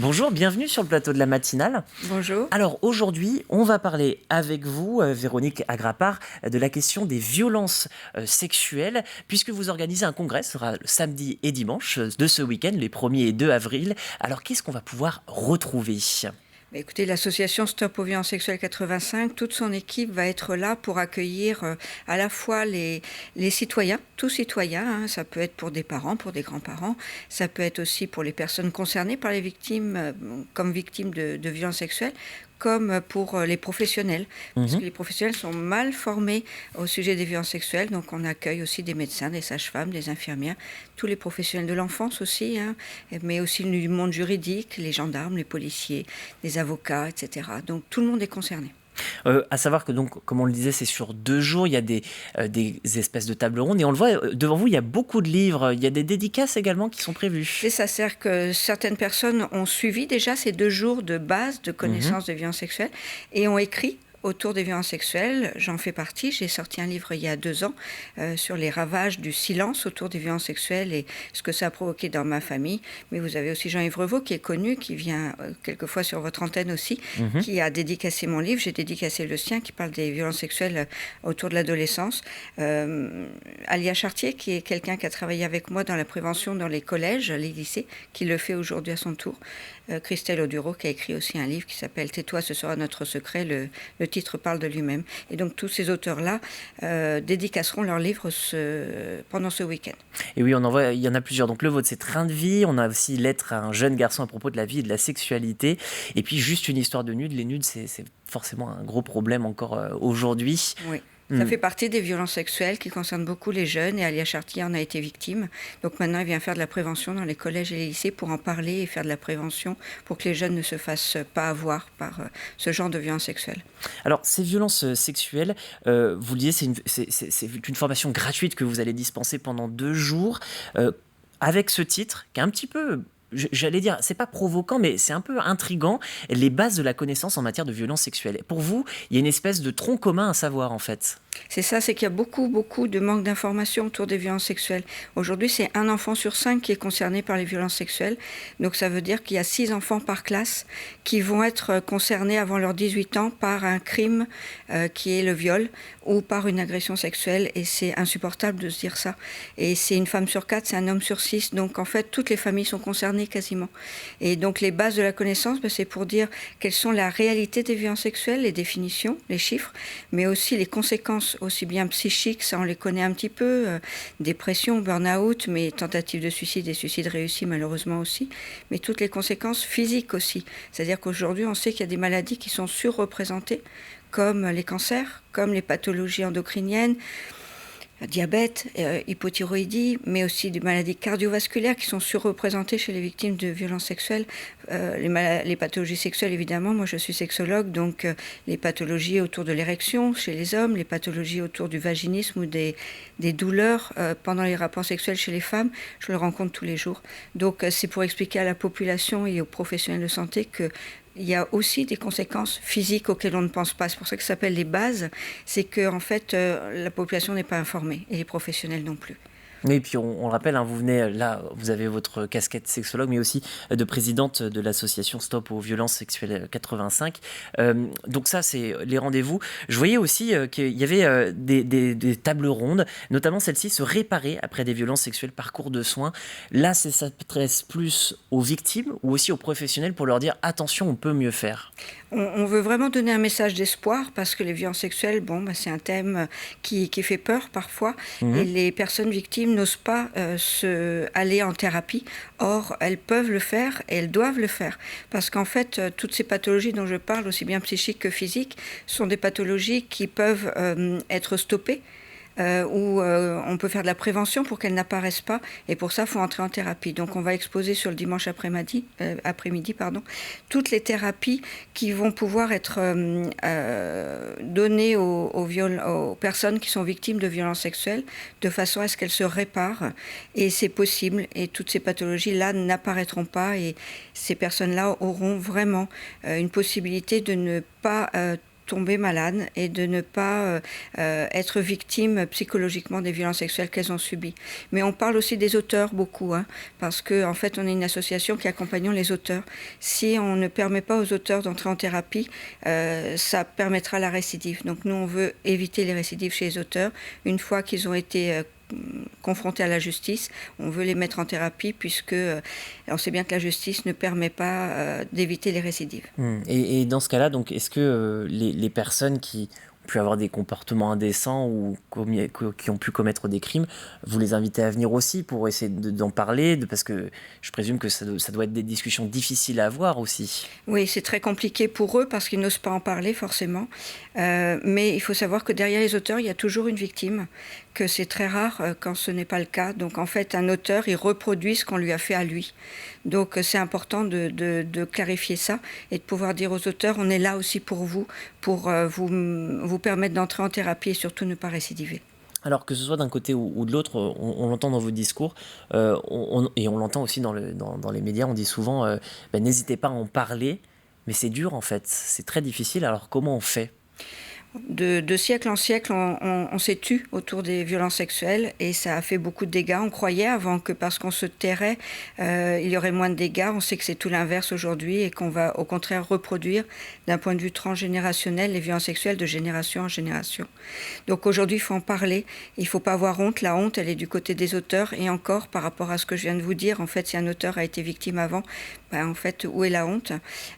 Bonjour, bienvenue sur le plateau de la matinale. Bonjour. Alors aujourd'hui, on va parler avec vous, Véronique Agrapard, de la question des violences sexuelles, puisque vous organisez un congrès, ce sera le samedi et dimanche de ce week-end, les 1er et 2 avril. Alors qu'est-ce qu'on va pouvoir retrouver ? Écoutez, l'association Stop aux violences sexuelles 85, toute son équipe va être là pour accueillir à la fois les citoyens, tous citoyens, hein, ça peut être pour des parents, pour des grands-parents, ça peut être aussi pour les personnes concernées par les victimes, comme victimes de violences sexuelles, comme pour les professionnels, parce que les professionnels sont mal formés au sujet des violences sexuelles, donc on accueille aussi des médecins, des sages-femmes, des infirmières, tous les professionnels de l'enfance aussi, hein, mais aussi du monde juridique, les gendarmes, les policiers, les avocats, etc. Donc tout le monde est concerné. À savoir que donc, comme on le disait, c'est sur 2 jours, il y a des espèces de tables rondes et on le voit devant vous, il y a beaucoup de livres, il y a des dédicaces également qui sont prévues. Et ça sert que certaines personnes ont suivi déjà ces 2 jours de base de connaissance des violences sexuelles et ont écrit autour des violences sexuelles. J'en fais partie. J'ai sorti un livre il y a 2 ans sur les ravages du silence autour des violences sexuelles et ce que ça a provoqué dans ma famille. Mais vous avez aussi Jean-Yves Revaux qui est connu, qui vient quelquefois sur votre antenne aussi, qui a dédicacé mon livre. J'ai dédicacé le sien qui parle des violences sexuelles autour de l'adolescence. Alia Chartier, qui est quelqu'un qui a travaillé avec moi dans la prévention dans les collèges, les lycées, qui le fait aujourd'hui à son tour. Christelle Oduro qui a écrit aussi un livre qui s'appelle « Tais-toi, ce sera notre secret ». Le titre parle de lui-même. Et donc tous ces auteurs-là dédicaceront leurs livres pendant ce week-end. Et oui, il y en a plusieurs. Donc le vôtre, c'est Train de vie. On a aussi Lettre à un jeune garçon à propos de la vie et de la sexualité. Et puis juste une histoire de nude. Les nudes, c'est forcément un gros problème encore aujourd'hui. Oui. Ça fait partie des violences sexuelles qui concernent beaucoup les jeunes et Alia Chartier en a été victime. Donc maintenant, il vient faire de la prévention dans les collèges et les lycées pour en parler et faire de la prévention pour que les jeunes ne se fassent pas avoir par ce genre de violences sexuelles. Alors, ces violences sexuelles, vous le disiez, c'est une formation gratuite que vous allez dispenser pendant 2 jours avec ce titre qui est un petit peu... J'allais dire, c'est pas provoquant, mais c'est un peu intriguant, les bases de la connaissance en matière de violences sexuelles. Pour vous, il y a une espèce de tronc commun à savoir, en fait. C'est ça, c'est qu'il y a beaucoup de manque d'informations autour des violences sexuelles. Aujourd'hui, c'est 1 enfant sur 5 qui est concerné par les violences sexuelles. Donc ça veut dire qu'il y a 6 enfants par classe qui vont être concernés avant leurs 18 ans par un crime qui est le viol ou par une agression sexuelle. Et c'est insupportable de se dire ça. Et c'est une femme sur 4, c'est un homme sur 6. Donc en fait, toutes les familles sont concernées quasiment. Et donc les bases de la connaissance, c'est pour dire quelles sont la réalité des violences sexuelles, les définitions, les chiffres, mais aussi les conséquences aussi bien psychiques, ça on les connaît un petit peu, dépression, burn-out, mais tentative de suicide et suicide réussi malheureusement aussi, mais toutes les conséquences physiques aussi. C'est-à-dire qu'aujourd'hui on sait qu'il y a des maladies qui sont surreprésentées, comme les cancers, comme les pathologies endocriniennes, diabète, hypothyroïdie, mais aussi des maladies cardiovasculaires qui sont surreprésentées chez les victimes de violences sexuelles. Les pathologies sexuelles, évidemment, moi je suis sexologue, donc les pathologies autour de l'érection chez les hommes, les pathologies autour du vaginisme ou des douleurs pendant les rapports sexuels chez les femmes, je le rencontre tous les jours. Donc c'est pour expliquer à la population et aux professionnels de santé que il y a aussi des conséquences physiques auxquelles on ne pense pas. C'est pour ça que ça s'appelle les bases. C'est que en fait, la population n'est pas informée et les professionnels non plus. Oui, et puis on le rappelle, hein, vous venez là, vous avez votre casquette sexologue, mais aussi de présidente de l'association Stop aux violences sexuelles 85. Donc ça, c'est les rendez-vous. Je voyais aussi qu'il y avait des tables rondes, notamment celle-ci, se réparer après des violences sexuelles, parcours de soins. Là, ça s'adresse plus aux victimes ou aussi aux professionnels pour leur dire attention, on peut mieux faire. On veut vraiment donner un message d'espoir parce que les violences sexuelles, c'est un thème qui fait peur parfois et les personnes victimes n'osent pas aller en thérapie. Or, elles peuvent le faire et elles doivent le faire parce qu'en fait, toutes ces pathologies dont je parle, aussi bien psychiques que physiques, sont des pathologies qui peuvent être stoppées. Où on peut faire de la prévention pour qu'elles n'apparaissent pas et pour ça il faut entrer en thérapie. Donc on va exposer sur le dimanche après-midi toutes les thérapies qui vont pouvoir être données aux personnes qui sont victimes de violences sexuelles de façon à ce qu'elles se réparent et c'est possible et toutes ces pathologies-là n'apparaîtront pas et ces personnes-là auront vraiment une possibilité de ne pas tomber malades et de ne pas être victimes psychologiquement des violences sexuelles qu'elles ont subies. Mais on parle aussi des auteurs beaucoup, parce qu'en fait, on est une association qui accompagne les auteurs. Si on ne permet pas aux auteurs d'entrer en thérapie, ça permettra la récidive. Donc nous, on veut éviter les récidives chez les auteurs. Une fois qu'ils ont été confrontés à la justice, on veut les mettre en thérapie puisque on sait bien que la justice ne permet pas d'éviter les récidives. Et dans ce cas-là, donc, est-ce que les personnes qui ont pu avoir des comportements indécents ou qui ont pu commettre des crimes, vous les invitez à venir aussi pour essayer d'en parler, parce que je présume que ça doit être des discussions difficiles à avoir aussi. Oui, c'est très compliqué pour eux parce qu'ils n'osent pas en parler forcément. Mais il faut savoir que derrière les auteurs, il y a toujours une victime, que c'est très rare quand ce n'est pas le cas. Donc en fait, un auteur, il reproduit ce qu'on lui a fait à lui. Donc c'est important de clarifier ça et de pouvoir dire aux auteurs, on est là aussi pour vous vous permettre d'entrer en thérapie et surtout ne pas récidiver. Alors que ce soit d'un côté ou de l'autre, on l'entend dans vos discours, et on l'entend aussi dans les médias, on dit souvent, n'hésitez pas à en parler, mais c'est dur en fait, c'est très difficile, alors comment on fait ? De siècle en siècle, on s'est tu autour des violences sexuelles et ça a fait beaucoup de dégâts. On croyait avant que parce qu'on se tairait, il y aurait moins de dégâts. On sait que c'est tout l'inverse aujourd'hui et qu'on va au contraire reproduire d'un point de vue transgénérationnel les violences sexuelles de génération en génération. Donc aujourd'hui, il faut en parler. Il ne faut pas avoir honte. La honte, elle est du côté des auteurs. Et encore, par rapport à ce que je viens de vous dire, en fait, si un auteur a été victime avant, en fait, où est la honte ?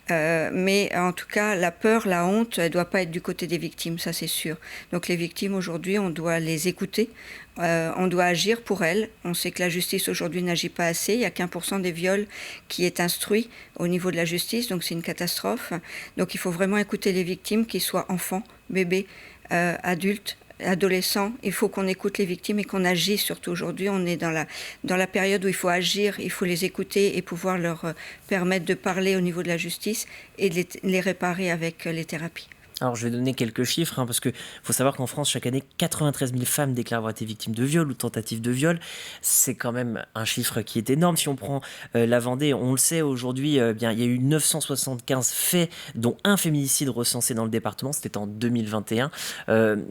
Mais en tout cas, la peur, la honte, elle ne doit pas être du côté des victimes, ça c'est sûr. Donc les victimes aujourd'hui, on doit les écouter, on doit agir pour elles. On sait que la justice aujourd'hui n'agit pas assez, il n'y a qu'1% des viols qui est instruit au niveau de la justice, donc c'est une catastrophe. Donc il faut vraiment écouter les victimes, qu'ils soient enfants, bébés, adultes, adolescents. Il faut qu'on écoute les victimes et qu'on agisse surtout aujourd'hui. On est dans la période où il faut agir, il faut les écouter et pouvoir leur permettre de parler au niveau de la justice et de les réparer avec les thérapies. Alors je vais donner quelques chiffres, parce qu'il faut savoir qu'en France, chaque année, 93 000 femmes déclarent avoir été victimes de viol ou tentatives de viol. C'est quand même un chiffre qui est énorme. Si on prend la Vendée, on le sait aujourd'hui, il y a eu 975 faits, dont un féminicide recensé dans le département, c'était en 2021.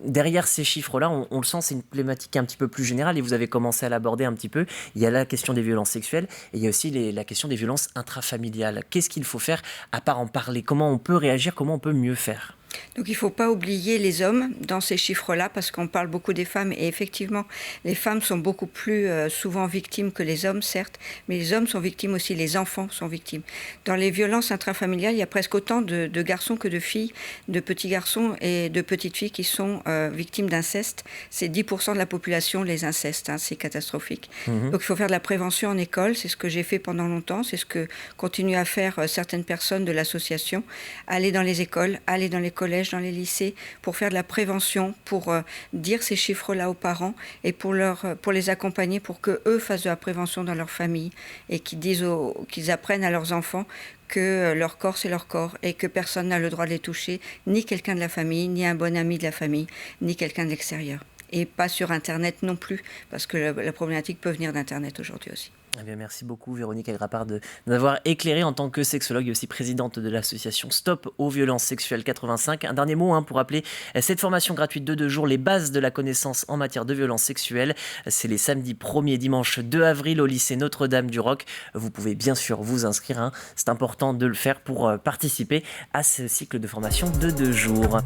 Derrière ces chiffres-là, on le sent, c'est une problématique un petit peu plus générale et vous avez commencé à l'aborder un petit peu. Il y a la question des violences sexuelles et il y a aussi la question des violences intrafamiliales. Qu'est-ce qu'il faut faire à part en parler ? Comment on peut réagir ? Comment on peut mieux faire ? Donc il ne faut pas oublier les hommes dans ces chiffres-là parce qu'on parle beaucoup des femmes et effectivement les femmes sont beaucoup plus souvent victimes que les hommes certes, mais les hommes sont victimes aussi, les enfants sont victimes. Dans les violences intrafamiliales, il y a presque autant de garçons que de filles, de petits garçons et de petites filles qui sont victimes d'inceste. C'est 10% de la population les incestes, c'est catastrophique. Donc il faut faire de la prévention en école, c'est ce que j'ai fait pendant longtemps, c'est ce que continuent à faire certaines personnes de l'association, aller dans les écoles, aller dans les collèges, dans les lycées, pour faire de la prévention, pour dire ces chiffres-là aux parents et pour les accompagner pour qu'eux fassent de la prévention dans leur famille et qu'ils apprennent à leurs enfants que leur corps, c'est leur corps et que personne n'a le droit de les toucher, ni quelqu'un de la famille, ni un bon ami de la famille, ni quelqu'un de l'extérieur. Et pas sur Internet non plus, parce que la problématique peut venir d'Internet aujourd'hui aussi. Eh bien, merci beaucoup Véronique Agrapard de m'avoir éclairé en tant que sexologue et aussi présidente de l'association Stop aux violences sexuelles 85. Un dernier mot pour rappeler cette formation gratuite de 2 jours, les bases de la connaissance en matière de violences sexuelles. C'est les samedis 1er et dimanche 2 avril au lycée Notre-Dame du Roc. Vous pouvez bien sûr vous inscrire, c'est important de le faire pour participer à ce cycle de formation de 2 jours.